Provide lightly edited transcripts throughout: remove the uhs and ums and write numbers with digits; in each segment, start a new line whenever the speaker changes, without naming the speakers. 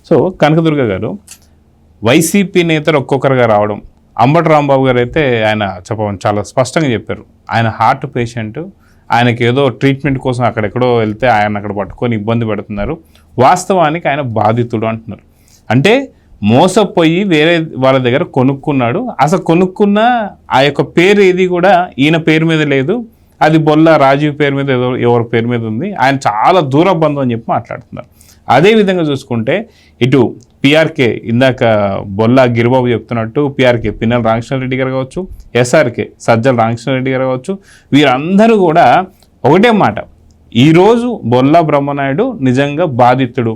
So Kanakadurga గారు YCP నేతలు ఒక్కొక్కరుగా రావడం, అంబటి రాంబాబు గారు అయితే ఆయన చాలా స్పష్టంగా చెప్పారు, ఆయన హార్ట్ పేషెంట్, ఆయనకి ఏదో ట్రీట్మెంట్ కోసం అక్కడెక్కడో వెళ్తే ఆయన అక్కడ పట్టుకొని ఇబ్బంది పెడుతున్నారు, వాస్తవానికి ఆయన బాధితుడు అంటున్నారు. అంటే మోసపోయి వేరే వాళ్ళ దగ్గర కొనుక్కున్నాడు, అసలు కొనుక్కున్న ఆ యొక్క పేరు ఏది కూడా ఈయన పేరు మీద లేదు, అది బొల్ల రాజీవ్ పేరు మీద ఏదో ఎవరి పేరు మీద ఉంది, ఆయన చాలా దూర బంధం అని చెప్పి మాట్లాడుతున్నారు. అదేవిధంగా చూసుకుంటే ఇటు పిఆర్కే, ఇందాక బొల్లా గిరిబాబు చెప్తున్నట్టు పిఆర్కే పిన్నెల రామకృష్ణారెడ్డి గారు కావచ్చు, ఎస్ఆర్కే సజ్జల రామకృష్ణారెడ్డి గారు కావచ్చు, వీరందరూ కూడా ఒకటే మాట, ఈరోజు బొల్లా బ్రహ్మనాయుడు నిజంగా బాధితుడు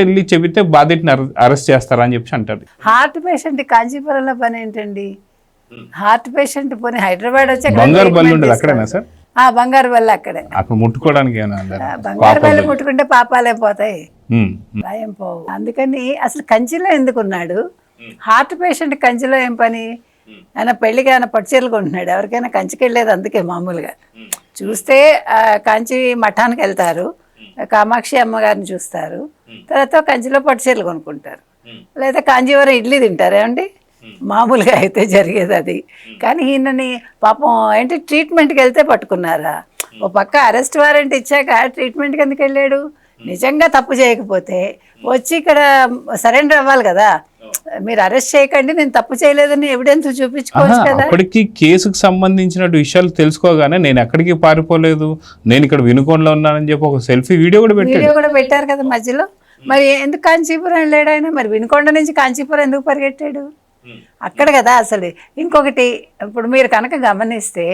వెళ్ళి చెబితే బాధితుని అరెస్ట్ చేస్తారా అని చెప్పి అంటారు.
హార్ట్ పేషెంట్ కాంచీపురంలో పని ఏంటండి? హార్ట్ పేషెంట్ పోనీ హైదరాబాద్ వచ్చే
బంగారు బల్లి ఉండదు అక్కడేనా సార్?
బంగారు బల్లి అక్కడే.
అక్కడ ముట్టుకోవడానికి
బంగారు బల్లి ముట్టుకుంటే పాపాలే పోతాయి, భయం పోవు. అందుకని అసలు కంచిలో ఎందుకున్నాడు? హార్ట్ పేషెంట్ కంచిలో ఏం పని? ఆయన పెళ్లికి ఆయన పట్టుచీరలు కొంటున్నాడు, ఎవరికైనా కంచికి వెళ్ళేది అందుకే. మామూలుగా చూస్తే కంచి మఠానికి వెళ్తారు, కామాక్షి అమ్మగారిని చూస్తారు, తర్వాత కంచిలో పట్టుచీరలు కొనుక్కుంటారు, లేదా కాంజీవరం ఇడ్లీ తింటారు. ఏమండి మామూలుగా అయితే జరిగేది అది. కానీ ఈయనని పాపం ఏంటి ట్రీట్మెంట్కి వెళ్తే పట్టుకున్నారా? ఓ పక్క అరెస్ట్ వారెంట్ ఇచ్చాక ట్రీట్మెంట్కి ఎందుకు వెళ్ళాడు? నిజంగా తప్పు చేయకపోతే వచ్చి ఇక్కడ సరెండర్ అవ్వాలి కదా. మీరు అరెస్ట్ చేయకండి, నేను తప్పు చేయలేదని ఎవిడెన్స్ చూపించుకోవచ్చు కదా.
అప్పటికి కేసుకు సంబంధించిన విషయాలు తెలుసుకోగానే నేను ఎక్కడికి పారిపోలేదు, నేను ఇక్కడ వినుకొండలో ఉన్నానని చెప్పి ఒక సెల్ఫీ వీడియో కూడా
పెట్టారు కదా మధ్యలో. మరి ఎందుకు కాంచీపురం వెళ్ళాడు ఆయన? మరి వినుకొండ నుంచి కాంచీపురం ఎందుకు పరిగెట్టాడు? అక్కడ కదా అసలు. ఇంకొకటి, ఇప్పుడు మీరు కనుక గమనిస్తే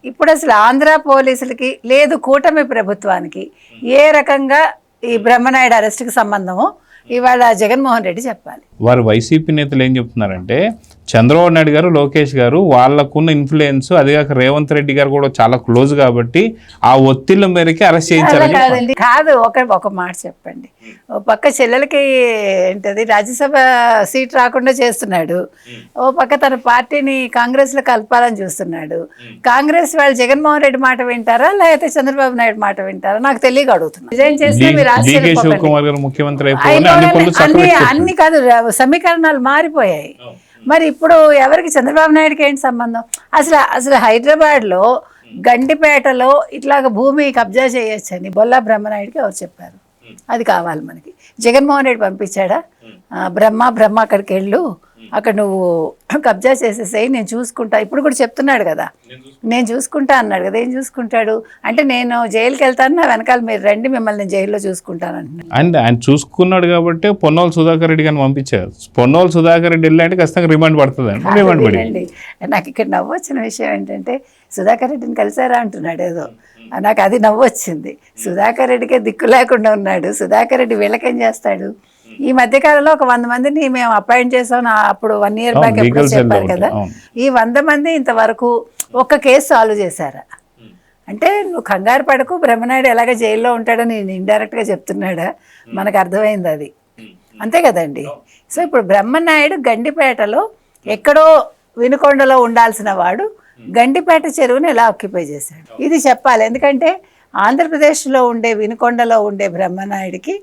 ఇప్పుడు అసలు ఆంధ్ర పోలీసులకి లేదు కూటమి ప్రభుత్వానికి ఏ రకంగా ఈ బ్రహ్మనాయుడు అరెస్ట్కి సంబంధమో ఇవాళ జగన్మోహన్ రెడ్డి చెప్పాలి.
వారు వైసీపీ నేతలు ఏం చెప్తున్నారంటే, చంద్రబాబు నాయుడు గారు, లోకేష్ గారు వాళ్ళకున్న ఇన్ఫ్లుయెన్స్, అదిగాక రేవంత్ రెడ్డి గారు కూడా చాలా క్లోజ్ కాబట్టి ఆ ఒత్తిళ్ల మేరకి అరెస్ట్ చేయించారు.
కాదు, ఒక మాట చెప్పండి. ఓ పక్క చెల్లెలకి ఏంటది రాజ్యసభ సీట్ రాకుండా చేస్తున్నాడు, ఓ పక్క తన పార్టీని కాంగ్రెస్ లో కలపాలని చూస్తున్నాడు. కాంగ్రెస్ వాళ్ళు జగన్మోహన్ రెడ్డి మాట వింటారా లేకపోతే చంద్రబాబు నాయుడు మాట వింటారా నాకు తెలియక అడుగుతున్నా. రిజైన్ చేస్తే మీరు అన్ని కాదు, సమీకరణాలు మారిపోయాయి. మరి ఇప్పుడు ఎవరికి చంద్రబాబు నాయుడుకి ఏంటి సంబంధం? అసలు హైదరాబాద్లో గండిపేటలో ఇట్లాగ భూమి కబ్జా చేయొచ్చని బొల్లా బ్రహ్మనాయుడికి ఎవరు చెప్పారు? అది కావాలి మనకి. జగన్మోహన్ రెడ్డి పంపించాడా? బ్రహ్మ అక్కడికి వెళ్ళు, అక్కడ నువ్వు కబ్జా చేసేసేయి, నేను చూసుకుంటా. ఇప్పుడు కూడా చెప్తున్నాడు కదా, నేను చూసుకుంటా అన్నాడు కదా. ఏం చూసుకుంటాడు అంటే, నేను జైలుకి వెళ్తాను, నా వెనకాల మీరు రండి, మిమ్మల్ని నేను జైల్లో చూసుకుంటాను అంటున్నాడు.
అండ్ ఆయన చూసుకున్నాడు కాబట్టి పొన్నోలు సుధాకర్ రెడ్డి గారిని పంపించారు. పొన్నోలు సుధాకర్ రెడ్డి వెళ్ళాలంటే ఖచ్చితంగా రిమాండ్ పడుతుంది అండి.
నాకు ఇక్కడ నవ్వు వచ్చిన విషయం ఏంటంటే, సుధాకర్ రెడ్డిని కలిసారా అంటున్నాడు ఏదో. నాకు అది నవ్వు వచ్చింది. సుధాకర్ రెడ్డికే దిక్కు లేకుండా ఉన్నాడు. సుధాకర్ రెడ్డి వీళ్ళకేం చేస్తాడు? ఈ మధ్యకాలంలో ఒక 100 మందిని మేము అపాయింట్ చేసాం, అప్పుడు 1 year బ్యాక్ ఎప్పుడు చెప్పారు కదా. ఈ 100 మంది ఇంతవరకు ఒక్క కేసు సాల్వ్ చేశారా? అంటే నువ్వు కంగారు పడకు, బ్రహ్మనాయుడు ఎలాగ జైల్లో ఉంటాడని నేను ఇండైరెక్ట్గా చెప్తున్నాడా? మనకు అర్థమైంది అది, అంతే కదండి. సో ఇప్పుడు బ్రహ్మనాయుడు గండిపేటలో ఎక్కడో వినుకొండలో ఉండాల్సిన వాడు గండిపేట చెరువుని ఎలా ఆక్యుపై చేశాడు? ఇది చెప్పాలి. ఎందుకంటే ఆంధ్రప్రదేశ్లో ఉండే వినుకొండలో ఉండే బ్రహ్మనాయుడికి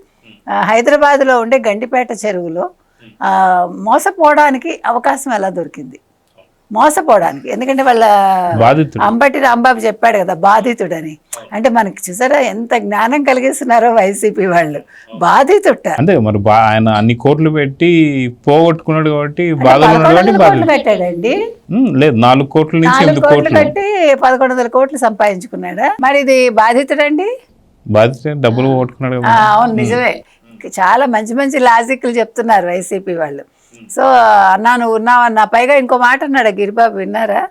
హైదరాబాద్లో ఉండే గండిపేట చెరువులో మోసపోవడానికి అవకాశం ఎలా దొరికింది? మోసపోవడానికి. ఎందుకంటే వాళ్ళ అంబటి రాంబాబు చెప్పాడు కదా బాధితుడని. అంటే మనకి చూసారా ఎంత జ్ఞానం కలిగిస్తున్నారో వైసీపీ వాళ్ళు. బాధితుట
అంటే మరి ఆయన అన్ని కోట్లు పెట్టి పోగొట్టుకున్నాడు కాబట్టి
పెట్టాడండి.
లేదు 4 కోట్ల నుంచి 8 కోట్లు
కట్టి 1100 కోట్లు సంపాదించుకున్నాడా? మరి ఇది బాధితుడండి,
డబ్బులు పోగొట్టుకున్నాడు.
అవును నిజమే. చాలా మంచి మంచి లాజిక్లు చెప్తున్నారు వైసీపీ వాళ్ళు. సో అన్నా నువ్వు ఉన్నావన్నా. పైగా ఇంకో మాట అన్నాడు గిరిబాబు, విన్నారా?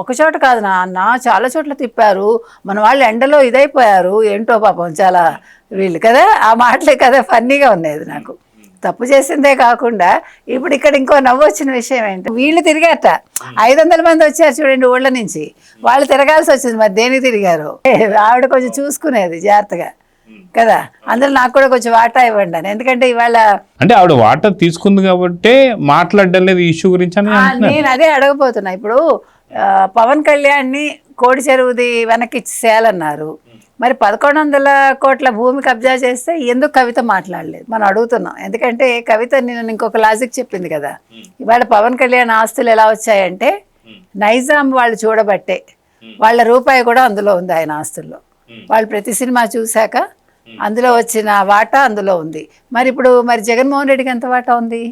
ఒక చోట కాదు అన్న, చాలా చోట్ల తిప్పారు, మన వాళ్ళు ఎండలో ఇదైపోయారు, ఏంటో పాపం చాలా వీళ్ళు కదా. ఆ మాటలే కదా ఫన్నీగా ఉన్నది నాకు. తప్పు చేసిందే కాకుండా ఇప్పుడు ఇక్కడ ఇంకో నవ్వు వచ్చిన విషయం ఏంటి, వీళ్ళు తిరిగారట 500 మంది వచ్చారు చూడండి ఊళ్ళ నుంచి, వాళ్ళు తిరగాల్సి వచ్చింది. మరి దేనికి తిరిగారు? ఆవిడ కొంచెం చూసుకునేది జాగ్రత్తగా కదా. అందులో నాకు కూడా కొంచెం వాటా ఇవ్వండి అని. ఎందుకంటే ఇవాళ
అంటే ఆవిడ వాటా తీసుకుంది కాబట్టి మాట్లాడడం లేదు ఈ ఇష్యూ గురించి అని
నేను అదే అడగబోతున్నా. ఇప్పుడు పవన్ కళ్యాణ్ని కోడి చెరువుది వెనక్కి ఇచ్చేయాలన్నారు, మరి 1100 కోట్ల భూమి కబ్జా చేస్తే ఎందుకు కవిత మాట్లాడలేదు మనం అడుగుతున్నాం. ఎందుకంటే కవిత నేను ఇంకొక లాజిక్ చెప్పింది కదా, ఇవాళ పవన్ కళ్యాణ్ ఆస్తులు ఎలా వచ్చాయంటే నైజాం వాళ్ళు చూడబట్టే, వాళ్ళ రూపాయి కూడా అందులో ఉంది ఆయన ఆస్తుల్లో. వాళ్ళు ప్రతి సినిమా చూశాక అందులో వచ్చిన వాటా అందులో ఉంది. మరి ఇప్పుడు మరి జగన్మోహన్ రెడ్డికి ఎంత వాటా ఉంది?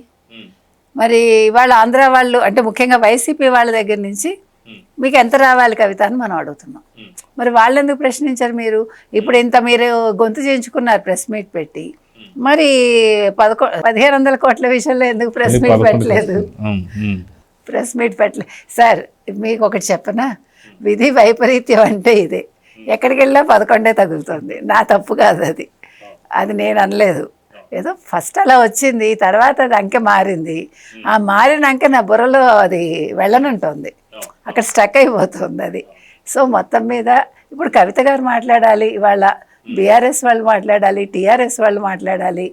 మరి వాళ్ళ ఆంధ్ర వాళ్ళు అంటే ముఖ్యంగా వైసీపీ వాళ్ళ దగ్గర నుంచి మీకు ఎంత రావాలి కవిత అని మనం అడుగుతున్నాం. మరి వాళ్ళు ఎందుకు ప్రశ్నించారు? మీరు ఇప్పుడు ఇంత మీరు గొంతు చేయించుకున్నారు ప్రెస్ మీట్ పెట్టి, మరి 1500 కోట్ల విషయంలో ఎందుకు ప్రెస్ మీట్ పెట్టలేదు? ప్రెస్ మీట్ పెట్టలేదు. సార్ మీకు ఒకటి చెప్పనా, విధి వైపరీత్యం అంటే ఇదే. ఎక్కడికి వెళ్ళినా 11 తగులుతుంది. నా తప్పు కాదు అది, అది నేను అనలేదు. ఏదో ఫస్ట్ అలా వచ్చింది, తర్వాత అది అంకె మారింది. ఆ మారిన అంకె నా బుర్రలో అది వెళ్ళనుంటుంది, అక్కడ స్టక్ అయిపోతుంది అది. సో మొత్తం మీద ఇప్పుడు కవిత గారు మాట్లాడాలి, ఇవాళ బీఆర్ఎస్ వాళ్ళు మాట్లాడాలి, టీఆర్ఎస్ వాళ్ళు మాట్లాడాలి,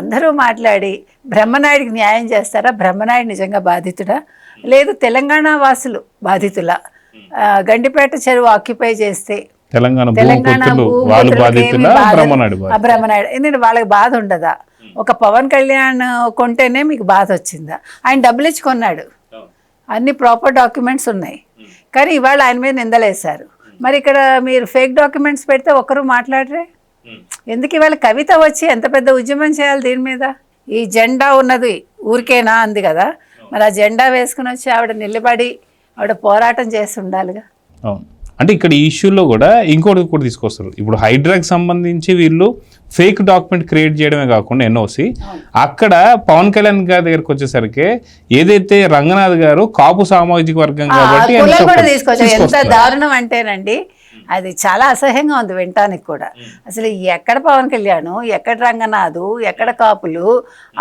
అందరూ మాట్లాడి బ్రహ్మనాయుడికి న్యాయం చేస్తారా? బ్రహ్మనాయుడు నిజంగా బాధితుడా, లేదు తెలంగాణ వాసులు బాధితులా? గండిపేట చెరువు ఆక్యుపై చేస్తే తెలంగాణ బ్రహ్మనాయుడు ఎందుకంటే వాళ్ళకి బాధ ఉండదా? ఒక పవన్ కళ్యాణ్ కొంటేనే మీకు బాధ వచ్చిందా? ఆయన డబ్బులు ఇచ్చి కొన్నాడు, అన్ని ప్రాపర్ డాక్యుమెంట్స్ ఉన్నాయి, కానీ ఇవాళ ఆయన మీద నిందలేశారు. మరి ఇక్కడ మీరు ఫేక్ డాక్యుమెంట్స్ పెడితే ఒక్కరు మాట్లాడరే ఎందుకు? ఇవాళ కవిత వచ్చి ఎంత పెద్ద ఉద్యమం చేయాలి దీని మీద? ఈ జెండా ఉన్నది ఊరికేనా అంది కదా, మరి ఆ జెండా వేసుకుని వచ్చి ఆవిడ నిలబడి ఆవిడ పోరాటం చేసి ఉండాలిగా.
అంటే ఇక్కడ ఈ ఇష్యూలో కూడా ఇంకోటి కూడా తీసుకొస్తారు. ఇప్పుడు హైడ్రాకి సంబంధించి వీళ్ళు ఫేక్ డాక్యుమెంట్ క్రియేట్ చేయడమే కాకుండా ఎన్ఓసి, అక్కడ పవన్ కళ్యాణ్ గారి దగ్గరకు వచ్చేసరికి ఏదైతే రంగనాథ్ గారు కాపు సామాజిక వర్గం కాబట్టి
ఎంత దారుణం అంటేనండి, అది చాలా అసహ్యంగా ఉంది వినటానికి కూడా. అసలు ఎక్కడ పవన్ కళ్యాణ్, ఎక్కడ రంగనాథు, ఎక్కడ కాపులు?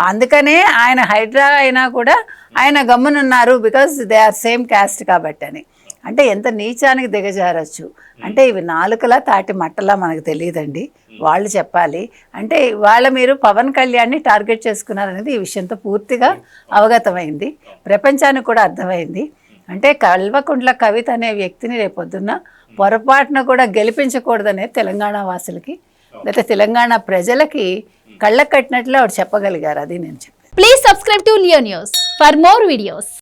అందుకనే ఆయన హైడ్రా అయినా కూడా ఆయన గమ్మునున్నారు, because they are same caste కాబట్టి అని. అంటే ఎంత నీచానికి దిగజారచ్చు అంటే ఇవి నాలుకలా తాటి మట్టలా మనకు తెలియదండి, వాళ్ళు చెప్పాలి. అంటే వాళ్ళ మీరు పవన్ కళ్యాణ్ని టార్గెట్ చేసుకున్నారనేది ఈ విషయంతో పూర్తిగా అవగతమైంది, ప్రపంచానికి కూడా అర్థమైంది. అంటే కల్వకుంట్ల కవిత అనే వ్యక్తిని రేపొద్దున్న పొరపాటున కూడా గెలిపించకూడదనే తెలంగాణ వాసులకి లేకపోతే తెలంగాణ ప్రజలకి కళ్ళకు కట్టినట్లు ఆవిడ చెప్పగలిగారు. అది నేను చెప్పాను.
Please subscribe to Leo news for more videos.